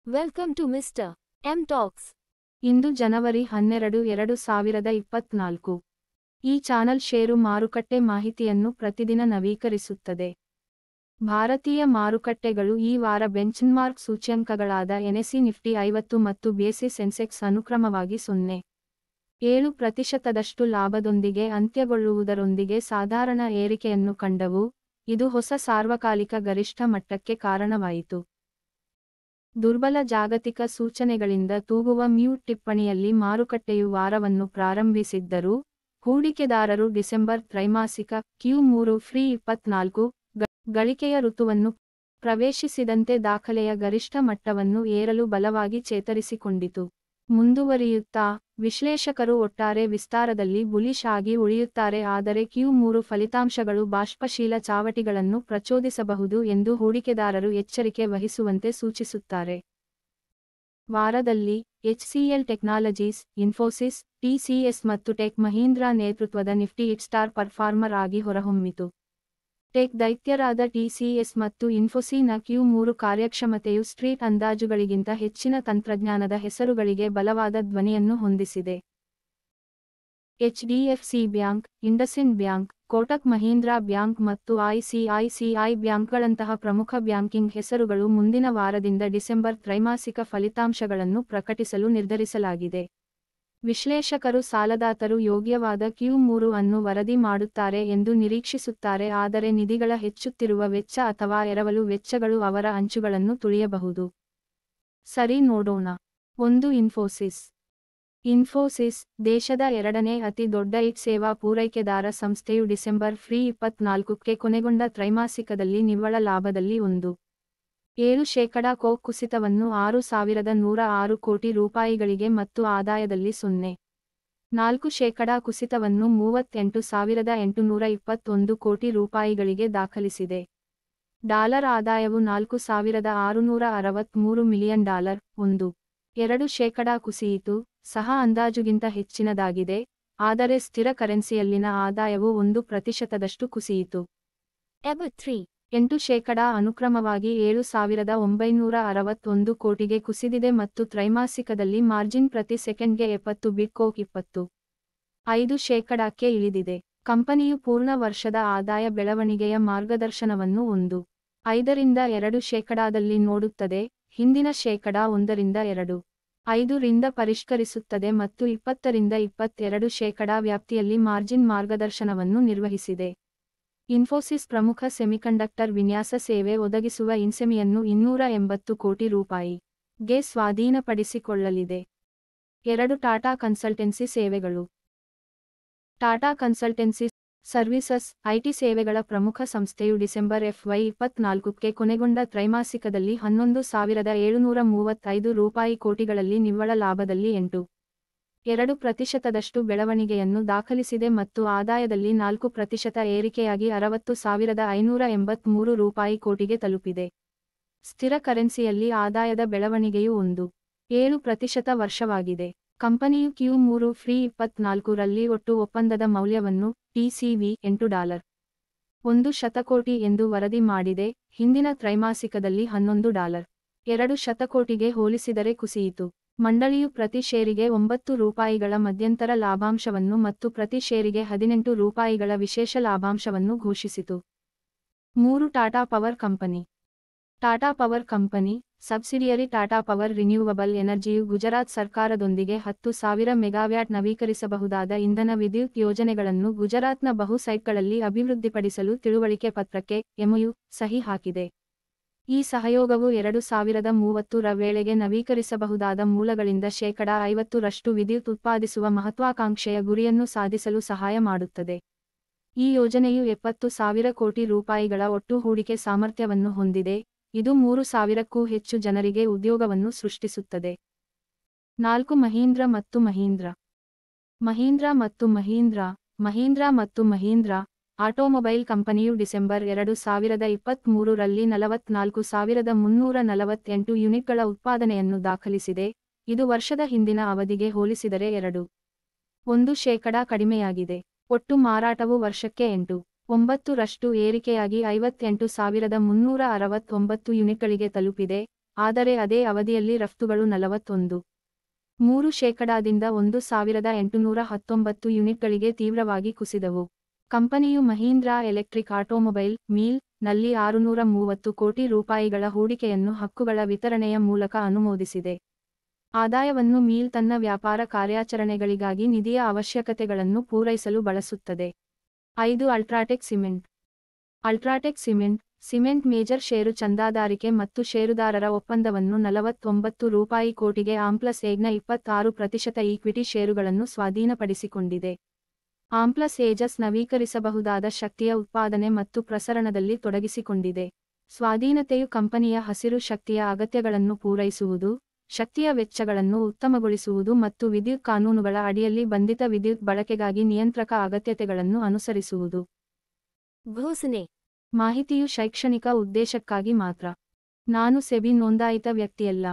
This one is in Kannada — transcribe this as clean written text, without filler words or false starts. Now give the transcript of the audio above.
Welcome to mister M talks. ಇಂದು ಜನವರಿ 12, 2024. ಈ ಚಾನಲ್ ಷೇರು ಮಾರುಕಟ್ಟೆ ಮಾಹಿತಿಯನ್ನು ಪ್ರತಿದಿನ ನವೀಕರಿಸುತ್ತದೆ. ಭಾರತೀಯ ಮಾರುಕಟ್ಟೆಗಳು ಈ ವಾರ ಬೆಂಚ್ಮಾರ್ಕ್ ಸೂಚ್ಯಂಕಗಳಾದ ಎನ್ಎಸ್ಇ ನಿಫ್ಟಿ 50 ಮತ್ತು ಬಿಎಸ್ಇ ಸೆನ್ಸೆಕ್ಸ್ ಅನುಕ್ರಮವಾಗಿ 0.7% ಲಾಭದೊಂದಿಗೆ ಅಂತ್ಯಗೊಳ್ಳುವುದರೊಂದಿಗೆ ಸಾಧಾರಣ ಏರಿಕೆಯನ್ನು ಕಂಡವು, ಇದು ಹೊಸ ಸಾರ್ವಕಾಲಿಕ ಗರಿಷ್ಠ ಮಟ್ಟಕ್ಕೆ ಕಾರಣವಾಯಿತು. ದುರ್ಬಲ ಜಾಗತಿಕ ಸೂಚನೆಗಳಿಂದ ತೂಗುವ ಮ್ಯೂಟ್ ಟಿಪ್ಪಣಿಯಲ್ಲಿ ಮಾರುಕಟ್ಟೆಯು ವಾರವನ್ನು ಪ್ರಾರಂಭಿಸಿದ್ದರೂ, ಹೂಡಿಕೆದಾರರು ಡಿಸೆಂಬರ್ ತ್ರೈಮಾಸಿಕ Q3 ಫ್ರೀ 24 ಗಳಿಕೆಯ ಋತುವನ್ನು ಪ್ರವೇಶಿಸಿದಂತೆ ದಾಖಲೆಯ ಗರಿಷ್ಠ ಮಟ್ಟವನ್ನು ಏರಲು ಬಲವಾಗಿ ಚೇತರಿಸಿಕೊಂಡಿತು. ಮುಂದುವರಿಯುತ್ತಾ, ವಿಶ್ಲೇಷಕರು ಒಟ್ಟಾರೆ ವಿಸ್ತಾರದಲ್ಲಿ ಬುಲಿಶ್ ಆಗಿ ಉಳಿಯುತ್ತಾರೆ, ಆದರೆ Q3 ಫಲಿತಾಂಶಗಳು ಬಾಷ್ಪಶೀಲ ಚಾವಟಿಗಳನ್ನು ಪ್ರಚೋದಿಸಬಹುದು ಎಂದು ಹೂಡಿಕೆದಾರರು ಎಚ್ಚರಿಕೆ ವಹಿಸುವಂತೆ ಸೂಚಿಸುತ್ತಾರೆ. ವಾರದಲ್ಲಿ, HCL ಟೆಕ್ನಾಲಜೀಸ್, ಇನ್ಫೋಸಿಸ್, TCS ಮತ್ತು ಟೆಕ್ ಮಹೀಂದ್ರಾ ನೇತೃತ್ವದ ನಿಫ್ಟಿ ಸ್ಟಾರ್ ಪರ್ಫಾರ್ಮರ್ ಆಗಿ ಹೊರಹೊಮ್ಮಿತು. ಟೆಕ್ ದೈತ್ಯರಾದ TCS ಮತ್ತು ಇನ್ಫೋಸಿನ Q3 ಕಾರ್ಯಕ್ಷಮತೆಯು ಸ್ಟ್ರೀಟ್ ಅಂದಾಜುಗಳಿಗಿಂತ ಹೆಚ್ಚಿನ ತಂತ್ರಜ್ಞಾನದ ಹೆಸರುಗಳಿಗೆ ಬಲವಾದ ಧ್ವನಿಯನ್ನು ಹೊಂದಿಸಿದೆ. HDFC bank, IndusInd bank, Kotak Mahindra bank ಮತ್ತು ICICI ಬ್ಯಾಂಕ್ಗಳಂತಹ ಪ್ರಮುಖ ಬ್ಯಾಂಕಿಂಗ್ ಹೆಸರುಗಳು ಮುಂದಿನ ವಾರದಿಂದ ಡಿಸೆಂಬರ್ ತ್ರೈಮಾಸಿಕ ಫಲಿತಾಂಶಗಳನ್ನು ಪ್ರಕಟಿಸಲು ನಿರ್ಧರಿಸಲಾಗಿದೆ. ವಿಶ್ಲೇಷಕರು ಸಾಲದಾತರು ಯೋಗ್ಯವಾದ Q3 ಅನ್ನು ವರದಿ ಮಾಡುತ್ತಾರೆ ಎಂದು ನಿರೀಕ್ಷಿಸುತ್ತಾರೆ, ಆದರೆ ನಿಧಿಗಳ ಹೆಚ್ಚುತ್ತಿರುವ ವೆಚ್ಚ ಅಥವಾ ಎರವಲು ವೆಚ್ಚಗಳು ಅವರ ಅಂಚುಗಳನ್ನು ತುಳಿಯಬಹುದು. ಸರಿ, ನೋಡೋಣ. 1. ಇನ್ಫೋಸಿಸ್. ಇನ್ಫೋಸಿಸ್, ದೇಶದ ಎರಡನೇ ಅತಿ ದೊಡ್ಡ IT ಸೇವಾ ಪೂರೈಕೆದಾರ ಸಂಸ್ಥೆಯು ಡಿಸೆಂಬರ್ ಫ್ರೀ 24ಕ್ಕೆ ಕೊನೆಗೊಂಡ ತ್ರೈಮಾಸಿಕದಲ್ಲಿ ನಿವ್ವಳ ಲಾಭದಲ್ಲಿ 1.7% ಕುಸಿತವನ್ನು 6,106 ಕೋಟಿ ರೂಪಾಯಿಗಳಿಗೆ ಮತ್ತು ಆದಾಯದಲ್ಲಿ 0.4% ಕುಸಿತವನ್ನು 38,821 ಕೋಟಿ ರೂಪಾಯಿಗಳಿಗೆ ದಾಖಲಿಸಿದೆ. ಡಾಲರ್ ಆದಾಯವು $4,663 ಮಿಲಿಯನ್, 1.2% ಕುಸಿಯಿತು, ಸಹ ಅಂದಾಜುಗಿಂತ ಹೆಚ್ಚಿನದಾಗಿದೆ, ಆದರೆ ಸ್ಥಿರ ಕರೆನ್ಸಿಯಲ್ಲಿನ ಆದಾಯವು 1% ಕುಸಿಯಿತು. EBIT 8% ಅನುಕ್ರಮವಾಗಿ 7,961 ಕೋಟಿಗೆ ಕುಸಿದಿದೆ ಮತ್ತು ತ್ರೈಮಾಸಿಕದಲ್ಲಿ ಮಾರ್ಜಿನ್ ಪ್ರತಿ ಸೆಕೆಂಡ್ಗೆ 70 ಬಿಟ್ಕೋಕ್ 25%ಕ್ಕೆ ಇಳಿದಿದೆ. ಕಂಪನಿಯು ಪೂರ್ಣ ವರ್ಷದ ಆದಾಯ ಬೆಳವಣಿಗೆಯ ಮಾರ್ಗದರ್ಶನವನ್ನು 1.5ರಿಂದ 2%ದಲ್ಲಿ ನೋಡುತ್ತದೆ, ಹಿಂದಿನ 1.2% ಪರಿಷ್ಕರಿಸುತ್ತದೆ ಮತ್ತು 20ರಿಂದ 22% ವ್ಯಾಪ್ತಿಯಲ್ಲಿ ಮಾರ್ಜಿನ್ ಮಾರ್ಗದರ್ಶನವನ್ನು ನಿರ್ವಹಿಸಿದೆ. ಇನ್ಫೋಸಿಸ್ ಪ್ರಮುಖ ಸೆಮಿಕಂಡಕ್ಟರ್ ವಿನ್ಯಾಸ ಸೇವೆ ಒದಗಿಸುವ ಇನ್ಸೆಮಿಯನ್ನು 280 ಕೋಟಿ ರೂಪಾಯಿಗೆ ಸ್ವಾಧೀನಪಡಿಸಿಕೊಳ್ಳಲಿದೆ. 2. ಟಾಟಾ ಕನ್ಸಲ್ಟೆನ್ಸಿ ಸೇವೆಗಳು. ಟಾಟಾ ಕನ್ಸಲ್ಟೆನ್ಸಿ ಸರ್ವೀಸಸ್, IT ಸೇವೆಗಳ ಪ್ರಮುಖ ಸಂಸ್ಥೆಯು ಡಿಸೆಂಬರ್ FY24ಕ್ಕೆ ಕೊನೆಗೊಂಡ ತ್ರೈಮಾಸಿಕದಲ್ಲಿ 11,735 ರೂಪಾಯಿ ಕೋಟಿಗಳಲ್ಲಿ ನಿವ್ವಳ ಲಾಭದಲ್ಲಿ 8.2% ಬೆಳವಣಿಗೆಯನ್ನು ದಾಖಲಿಸಿದೆ ಮತ್ತು ಆದಾಯದಲ್ಲಿ 4% ಏರಿಕೆಯಾಗಿ 60,583 ರೂಪಾಯಿ ಕೋಟಿಗೆ ತಲುಪಿದೆ. ಸ್ಥಿರ ಕರೆನ್ಸಿಯಲ್ಲಿ ಆದಾಯದ ಬೆಳವಣಿಗೆಯು 1.7% ವರ್ಷವಾಗಿದೆ. ಕಂಪನಿಯು Q3 ಫ್ರೀ 24ರಲ್ಲಿ ಒಟ್ಟು ಒಪ್ಪಂದದ ಮೌಲ್ಯವನ್ನು TCV $100 ಕೋಟಿ ಎಂದು ವರದಿ ಮಾಡಿದೆ, ಹಿಂದಿನ ತ್ರೈಮಾಸಿಕದಲ್ಲಿ $11.2 ಕೋಟಿಗೆ ಹೋಲಿಸಿದರೆ ಕುಸಿಯಿತು. ಮಂಡಳಿಯು ಪ್ರತಿ ಷೇರಿಗೆ 9 ರೂಪಾಯಿಗಳ ಮಧ್ಯಂತರ ಲಾಭಾಂಶವನ್ನು ಮತ್ತು ಪ್ರತಿ ಷೇರಿಗೆ 18 ರೂಪಾಯಿಗಳ ವಿಶೇಷ ಲಾಭಾಂಶವನ್ನು ಘೋಷಿಸಿತು. 3. Tata power company. Tata power company, subsidiary Tata power renewable ಎನರ್ಜಿಯು ಗುಜರಾತ್ ಸರ್ಕಾರದೊಂದಿಗೆ 10,000 ಮೆಗಾವ್ಯಾಟ್ ನವೀಕರಿಸಬಹುದಾದ ಇಂಧನ ವಿದ್ಯುತ್ ಯೋಜನೆಗಳನ್ನು ಗುಜರಾತ್ನ ಬಹು ಸೈಟ್ಗಳಲ್ಲಿ ಅಭಿವೃದ್ಧಿಪಡಿಸಲು ತಿಳುವಳಿಕೆ ಪತ್ರಕ್ಕೆ MOU ಸಹಿ ಹಾಕಿದೆ. ಈ ಸಹಯೋಗವು 2030ರ ವೇಳೆಗೆ ನವೀಕರಿಸಬಹುದಾದ ಮೂಲಗಳಿಂದ 50% ವಿದ್ಯುತ್ ಉತ್ಪಾದಿಸುವ ಮಹತ್ವಾಕಾಂಕ್ಷೆಯ ಗುರಿಯನ್ನು ಸಾಧಿಸಲು ಸಹಾಯ ಮಾಡುತ್ತದೆ. ಈ ಯೋಜನೆಯು 70,000 ಕೋಟಿ ರೂಪಾಯಿಗಳ ಒಟ್ಟು ಹೂಡಿಕೆ ಸಾಮರ್ಥ್ಯವನ್ನು ಹೊಂದಿದೆ, ಇದು 3,000ಕ್ಕೂ ಹೆಚ್ಚು ಜನರಿಗೆ ಉದ್ಯೋಗವನ್ನು ಸೃಷ್ಟಿಸುತ್ತದೆ. 4. ಮಹೀಂದ್ರ ಮತ್ತು ಮಹೀಂದ್ರಾ. ಮಹೀಂದ್ರಾ ಮತ್ತು ಮಹೀಂದ್ರಾ. ಮಹೀಂದ್ರಾ ಮತ್ತು ಮಹೀಂದ್ರಾ ಆಟೋಮೊಬೈಲ್ ಕಂಪನಿಯು ಡಿಸೆಂಬರ್ 2023ರಲ್ಲಿ 44,348 ಯೂನಿಟ್ಗಳ ಉತ್ಪಾದನೆಯನ್ನು ದಾಖಲಿಸಿದೆ, ಇದು ವರ್ಷದ ಹಿಂದಿನ ಅವಧಿಗೆ ಹೋಲಿಸಿದರೆ 2.1% ಕಡಿಮೆಯಾಗಿದೆ. ಒಟ್ಟು ಮಾರಾಟವು ವರ್ಷಕ್ಕೆ 8.9% ಏರಿಕೆಯಾಗಿ 58,369 ಯೂನಿಟ್ಗಳಿಗೆ ತಲುಪಿದೆ, ಆದರೆ ಅದೇ ಅವಧಿಯಲ್ಲಿ ರಫ್ತುಗಳು 41.3% 1819 ಯೂನಿಟ್ಗಳಿಗೆ ತೀವ್ರವಾಗಿ ಕುಸಿದವು. ಕಂಪನಿಯು ಮಹೀಂದ್ರಾ ಎಲೆಕ್ಟ್ರಿಕ್ ಆಟೋಮೊಬೈಲ್ ಮೀಲ್ ನಲ್ಲಿ 630 ಕೋಟಿ ರೂಪಾಯಿಗಳ ಹೂಡಿಕೆಯನ್ನು ಹಕ್ಕುಗಳ ವಿತರಣೆಯ ಮೂಲಕ ಅನುಮೋದಿಸಿದೆ. ಆದಾಯವನ್ನು ಮೀಲ್ ತನ್ನ ವ್ಯಾಪಾರ ಕಾರ್ಯಾಚರಣೆಗಳಿಗಾಗಿ ನಿಧಿಯ ಅವಶ್ಯಕತೆಗಳನ್ನು ಪೂರೈಸಲು ಬಳಸುತ್ತದೆ. 5. UltraTech cement. UltraTech cement major share ಚಂದಾದಾರಿಕೆ ಮತ್ತು ಷೇರುದಾರರ ಒಪ್ಪಂದವನ್ನು 49 ಕೋಟಿಗೆ ಆಂಪ್ಲಸ್-ಎಗ್ನ 26% ಈಕ್ವಿಟಿ ಷೇರುಗಳನ್ನು ಸ್ವಾಧೀನಪಡಿಸಿಕೊಂಡಿದೆ. ಆಂಪ್ಲಸ್-ಏಜಸ್ ನವೀಕರಿಸಬಹುದಾದ ಶಕ್ತಿಯ ಉತ್ಪಾದನೆ ಮತ್ತು ಪ್ರಸರಣದಲ್ಲಿ ತೊಡಗಿಸಿಕೊಂಡಿದೆ. ಸ್ವಾಧೀನತೆಯು ಕಂಪನಿಯ ಹಸಿರು ಶಕ್ತಿಯ ಅಗತ್ಯಗಳನ್ನು ಪೂರೈಸುವುದು, ಶಕ್ತಿಯ ವೆಚ್ಚಗಳನ್ನು ಉತ್ತಮಗೊಳಿಸುವುದು ಮತ್ತು ವಿದ್ಯುತ್ ಕಾನೂನುಗಳ ಅಡಿಯಲ್ಲಿ ಬಂಧಿತ ವಿದ್ಯುತ್ ಬಳಕೆಗಾಗಿ ನಿಯಂತ್ರಕ ಅಗತ್ಯತೆಗಳನ್ನು ಅನುಸರಿಸುವುದು. ಘೋಷಣೆ. ಮಾಹಿತಿಯು ಶೈಕ್ಷಣಿಕ ಉದ್ದೇಶಕ್ಕಾಗಿ ಮಾತ್ರ. ನಾನು ಸೆಬಿ ನೋಂದಾಯಿತ ವ್ಯಕ್ತಿಯಲ್ಲ.